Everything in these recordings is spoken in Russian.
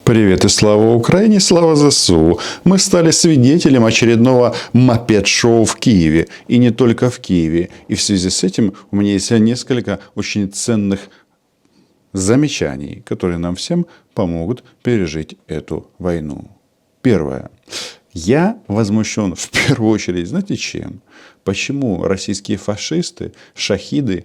Привет и слава Украине, слава ЗСУ. Мы стали свидетелем очередного мопед-шоу в Киеве. И не только в Киеве. И в связи с этим у меня есть несколько очень ценных замечаний, которые нам всем помогут пережить эту войну. Первое. Я возмущен в первую очередь, знаете чем? Почему российские фашисты, шахидов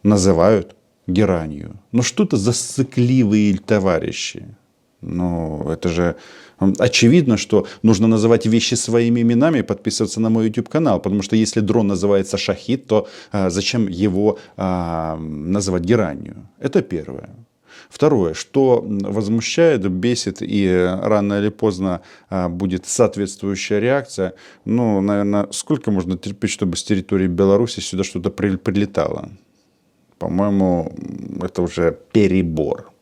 называют геранью? Ну что это за сыкливые товарищи? Ну, это же очевидно, что нужно называть вещи своими именами и подписываться на мой YouTube-канал. Потому что если дрон называется шахид, то зачем его называть геранью? Это первое. Второе, что возмущает, бесит и рано или поздно будет соответствующая реакция. Ну, наверное, сколько можно терпеть, чтобы с территории Беларуси сюда что-то прилетало? По-моему, это уже перебор.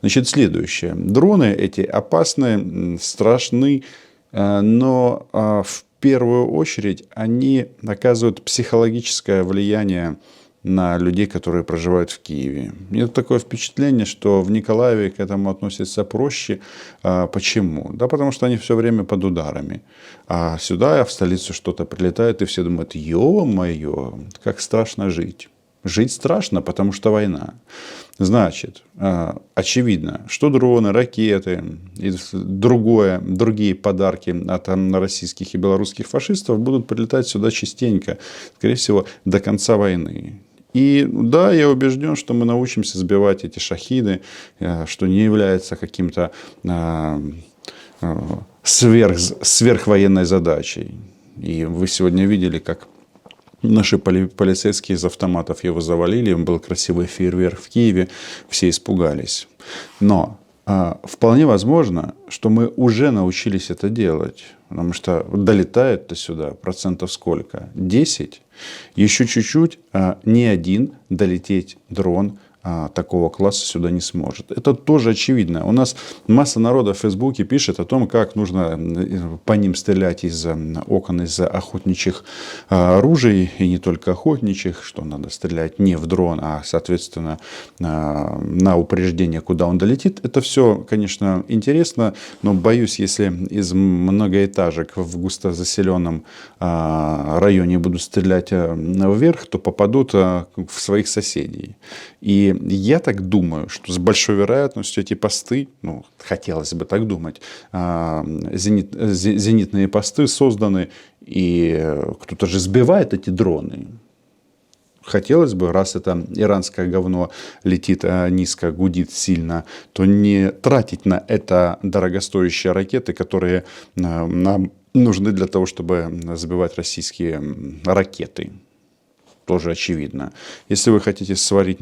Значит, следующее. Дроны эти опасны, страшны, но в первую очередь они оказывают психологическое влияние на людей, которые проживают в Киеве. У меня такое впечатление, что в Николаеве к этому относятся проще. Почему? Да потому что они все время под ударами. А сюда, в столицу что-то прилетает, и все думают: ё-моё, как страшно жить. Жить страшно, потому что война. Значит, очевидно, что дроны, ракеты и другие подарки от российских и белорусских фашистов будут прилетать сюда частенько, скорее всего, до конца войны. И да, я убежден, что мы научимся сбивать эти шахиды, что не является каким-то сверхвоенной задачей. И вы сегодня видели, как наши полицейские из автоматов его завалили. Был красивый фейерверк в Киеве. Все испугались. Но вполне возможно, что мы уже научились это делать. Потому что долетает-то сюда процентов сколько? 10. Еще чуть-чуть ни один долететь дрон такого класса сюда не сможет. Это тоже очевидно. У нас масса народа в Фейсбуке пишет о том, как нужно по ним стрелять из окон, из охотничьих ружей, и не только охотничьих, что надо стрелять не в дрон, а, соответственно, на упреждение, куда он долетит. Это все, конечно, интересно, но боюсь, если из многоэтажек в густозаселенном районе будут стрелять вверх, то попадут в своих соседей. И я так думаю, что с большой вероятностью эти посты, ну, хотелось бы так думать, зенитные посты созданы, и кто-то же сбивает эти дроны. Хотелось бы, раз это иранское говно летит низко, гудит сильно, то не тратить на это дорогостоящие ракеты, которые нам нужны для того, чтобы сбивать российские ракеты. Тоже очевидно. Если вы хотите сварить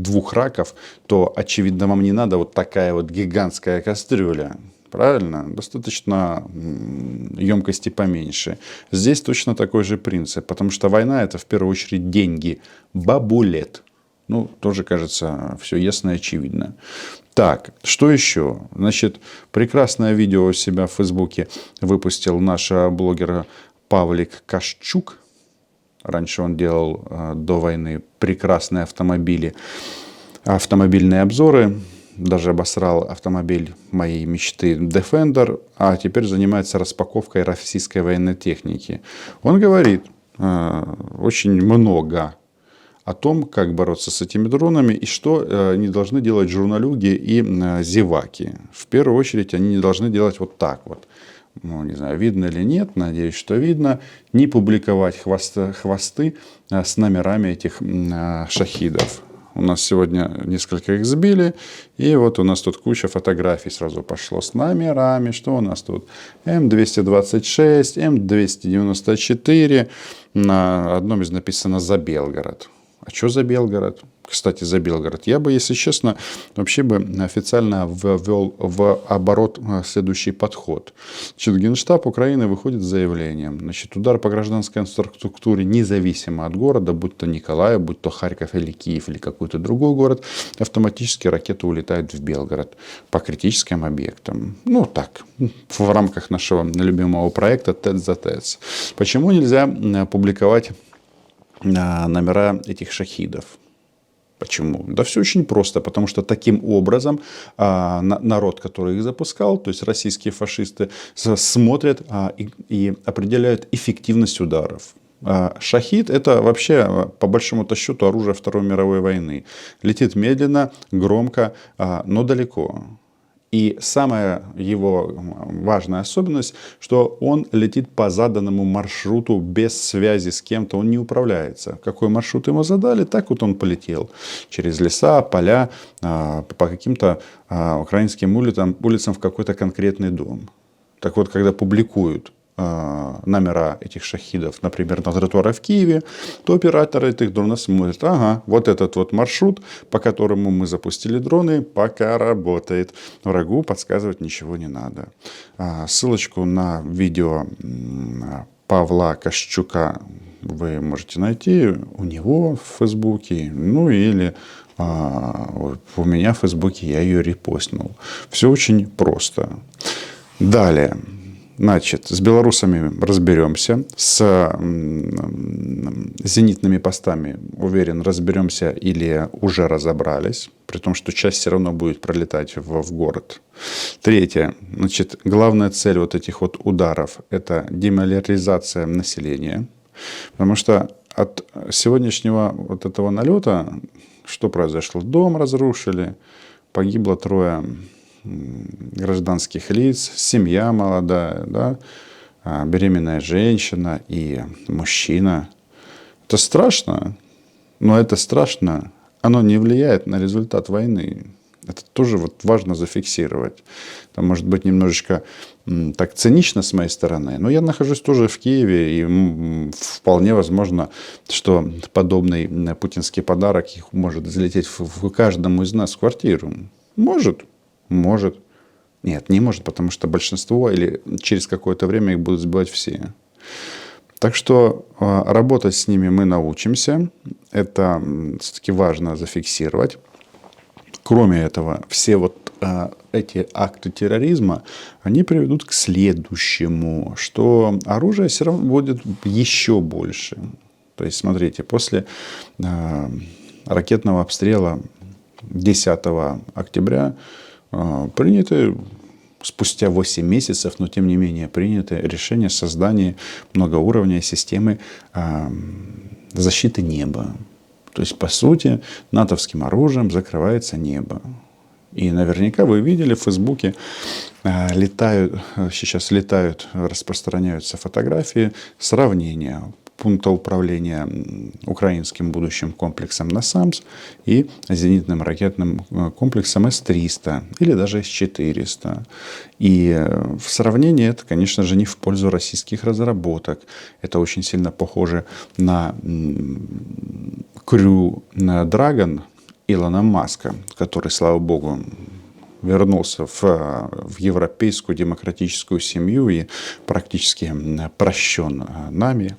двух раков, то, очевидно, вам не надо вот такая вот гигантская кастрюля. Правильно? Достаточно емкости поменьше. Здесь точно такой же принцип. Потому что война — это в первую очередь деньги. Бабулет. Ну, тоже, кажется, все ясно и очевидно. Так, что еще? Значит, прекрасное видео у себя в Фейсбуке выпустил наш блогер Павлик Кашчук. Раньше он делал до войны прекрасные автомобильные обзоры. Даже обосрал автомобиль моей мечты Defender. А теперь занимается распаковкой российской военной техники. Он говорит очень много о том, как бороться с этими дронами и что не должны делать журналюги и зеваки. В первую очередь они не должны делать вот так вот. Ну, не знаю, видно или нет, надеюсь, что видно, не публиковать хвосты с номерами этих шахидов. У нас сегодня несколько их сбили, и вот у нас тут куча фотографий сразу пошло с номерами. Что у нас тут? М226, М294, на одном из написано «За Белгород». А что за Белгород? Кстати, за Белгород. Я бы, если честно, вообще бы официально ввел в оборот следующий подход. Значит, Генштаб Украины выходит с заявлением. Значит, удар по гражданской инфраструктуре, независимо от города, будь то Николаев, будь то Харьков или Киев, или какой-то другой город, автоматически ракеты улетают в Белгород по критическим объектам. Ну, так, в рамках нашего любимого проекта ТЭЦ за ТЭЦ. Почему нельзя публиковать номера этих шахидов? Почему? Да все очень просто, потому что таким образом народ, который их запускал, то есть российские фашисты, смотрят и определяют эффективность ударов. Шахид — это вообще, по большому-то счету, оружие Второй мировой войны. Летит медленно, громко, но далеко. И самая его важная особенность, что он летит по заданному маршруту без связи с кем-то, он не управляется. Какой маршрут ему задали, так вот он полетел. Через леса, поля, по каким-то украинским улицам в какой-то конкретный дом. Так вот, когда публикуют номера этих шахидов, например, на тротуарах в Киеве, то операторы этих дронов смотрят: ага, вот этот вот маршрут, по которому мы запустили дроны, пока работает. Врагу подсказывать ничего не надо. Ссылочку на видео Павла Кощука вы можете найти у него в Фейсбуке, ну или у меня в Фейсбуке, я ее репостнул. Все очень просто. Далее. Значит, с белорусами разберемся, с зенитными постами, уверен, разберемся или уже разобрались, при том, что часть все равно будет пролетать в город. Третье. Значит, главная цель вот этих вот ударов – это демилитаризация населения, потому что от сегодняшнего вот этого налета что произошло? Дом разрушили, погибло 3 гражданских лиц, семья молодая, да, беременная женщина и мужчина. Это страшно, но это страшно, оно не влияет на результат войны. Это тоже вот важно зафиксировать. Это может быть немножечко так цинично с моей стороны, но я нахожусь тоже в Киеве, и вполне возможно, что подобный путинский подарок может залететь в каждому из нас в квартиру. Может. Может. Нет, не может, потому что большинство или через какое-то время их будут сбивать все. Так что работать с ними мы научимся. Это все-таки важно зафиксировать. Кроме этого, все вот эти акты терроризма, они приведут к следующему, что оружие все равно будет еще больше. То есть, смотрите, после ракетного обстрела 10 октября приняты спустя 8 месяцев, но тем не менее принято решение о создании многоуровневой системы защиты неба. То есть, по сути, натовским оружием закрывается небо. И наверняка вы видели в Фейсбуке, сейчас летают, распространяются фотографии сравнения пункта управления украинским будущим комплексом «Насамс» и зенитным ракетным комплексом С-300 или даже С-400. И в сравнении это, конечно же, не в пользу российских разработок. Это очень сильно похоже на Crew Dragon Илона Маска, который, слава богу, вернулся в европейскую демократическую семью и практически прощен нами.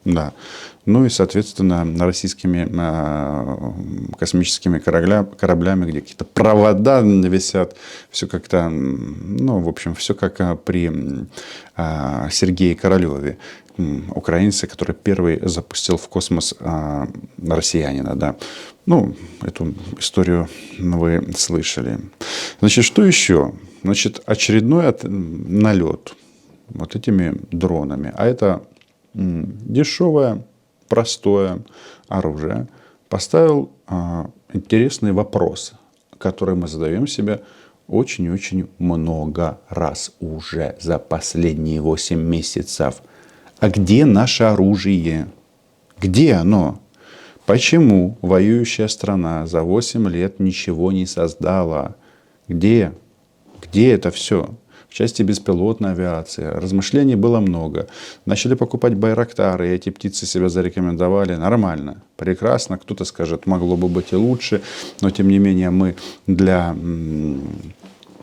Да. Ну и, соответственно, российскими космическими кораблями, где какие-то провода висят, все как-то, ну, в общем, все как при Сергее Королеве, украинце, который первый запустил в космос россиянина, да. Ну, эту историю вы слышали. Значит, что еще? Значит, очередной налет вот этими дронами. А это дешевое, простое оружие, поставил интересный вопрос, который мы задаем себе очень и очень много раз уже за последние 8 месяцев. А где наше оружие? Где оно? Почему воюющая страна за 8 лет ничего не создала? Где? Где это все? В части беспилотной авиации размышлений было много. Начали покупать байрактары, и эти птицы себя зарекомендовали. Нормально, прекрасно. Кто-то скажет, могло бы быть и лучше. Но, тем не менее, мы для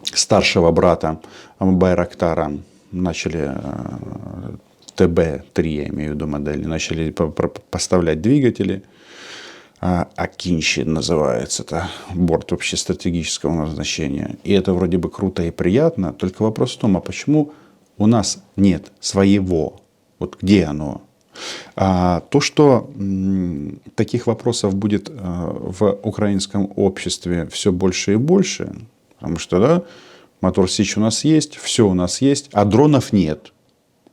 старшего брата байрактара начали, ТБ-3, я имею в виду модели, начали поставлять двигатели. Акинши называется, это борт общестратегического назначения. И это вроде бы круто и приятно, только вопрос в том, а почему у нас нет своего? Вот где оно? А то, что таких вопросов будет в украинском обществе все больше и больше, потому что, да, мотор Сич у нас есть, все у нас есть, а дронов нет.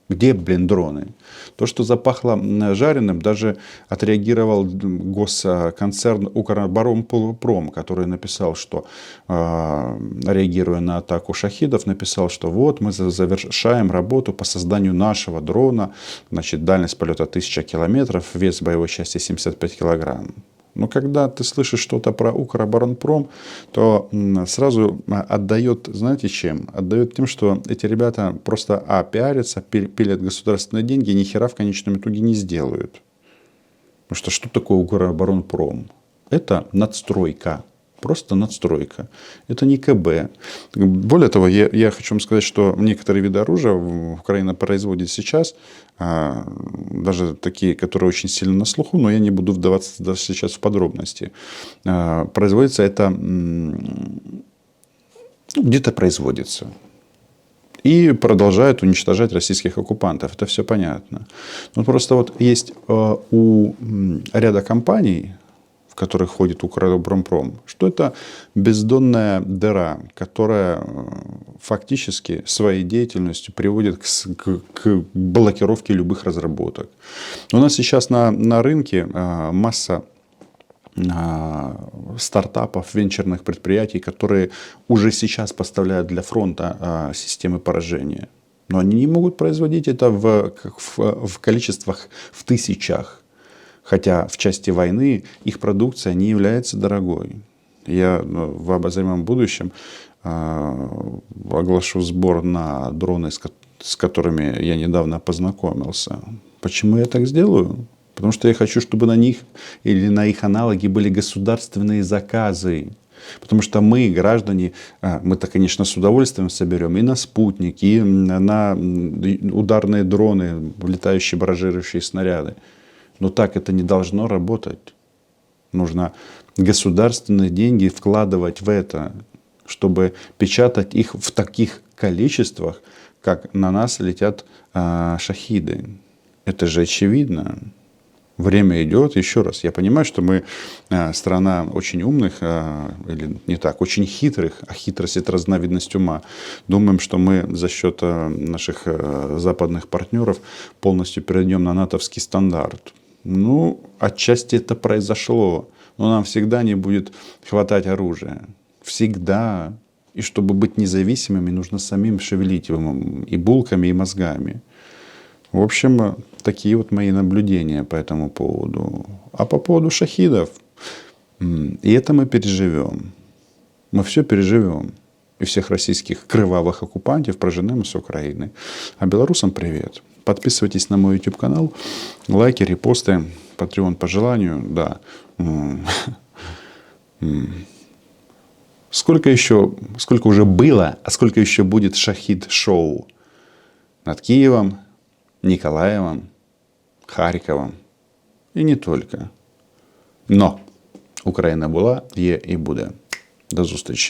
Где, блин, дроны? То, что запахло жареным, даже отреагировал госконцерн Укроборонпром, который написал, что, реагируя на атаку шахидов, написал, что вот мы завершаем работу по созданию нашего дрона. Значит, дальность полета 1000 километров, вес боевой части 75 килограмм. Но когда ты слышишь что-то про Укроборонпром, то сразу отдает, знаете чем? Отдает тем, что эти ребята просто пиарятся, пилят государственные деньги и ни хера в конечном итоге не сделают. Потому что такое Укроборонпром? Это надстройка. Просто надстройка. Это не КБ. Более того, я хочу вам сказать, что некоторые виды оружия Украина производит сейчас, даже такие, которые очень сильно на слуху, но я не буду вдаваться даже сейчас в подробности. Производится это, где-то производится. И продолжают уничтожать российских оккупантов. Это все понятно. Но просто вот есть у ряда компаний, в которых входит Укроборонпром, что это бездонная дыра, которая фактически своей деятельностью приводит к блокировке любых разработок. У нас сейчас на рынке масса стартапов, венчурных предприятий, которые уже сейчас поставляют для фронта системы поражения. Но они не могут производить это в количествах в тысячах. Хотя в части войны их продукция не является дорогой. Я в обозримом будущем оглашу сбор на дроны, с которыми я недавно познакомился. Почему я так сделаю? Потому что я хочу, чтобы на них или на их аналоги были государственные заказы. Потому что мы, граждане, мы-то, конечно, с удовольствием соберем и на спутник, и на ударные дроны, летающие баражирующие снаряды. Но так это не должно работать. Нужно государственные деньги вкладывать в это, чтобы печатать их в таких количествах, как на нас летят шахиды. Это же очевидно. Время идет. Еще раз, я понимаю, что мы страна очень умных, или не так, очень хитрых, а хитрость — это разновидность ума. Думаем, что мы за счет наших западных партнеров полностью перейдем на натовский стандарт. Ну, отчасти это произошло. Но нам всегда не будет хватать оружия. Всегда. И чтобы быть независимыми, нужно самим шевелить и булками, и мозгами. В общем, такие вот мои наблюдения по этому поводу. А по поводу шахидов, и это мы переживем. Мы все переживем. И всех российских кровавых оккупантов проженем с Украины. А белорусам привет. Подписывайтесь на мой YouTube канал. Лайки, репосты. Patreon по желанию. Да. Сколько уже было, а сколько еще будет шахид-шоу над Киевом, Николаевом, Харьковом и не только. Но Україна була, є і буде. До зустрічі.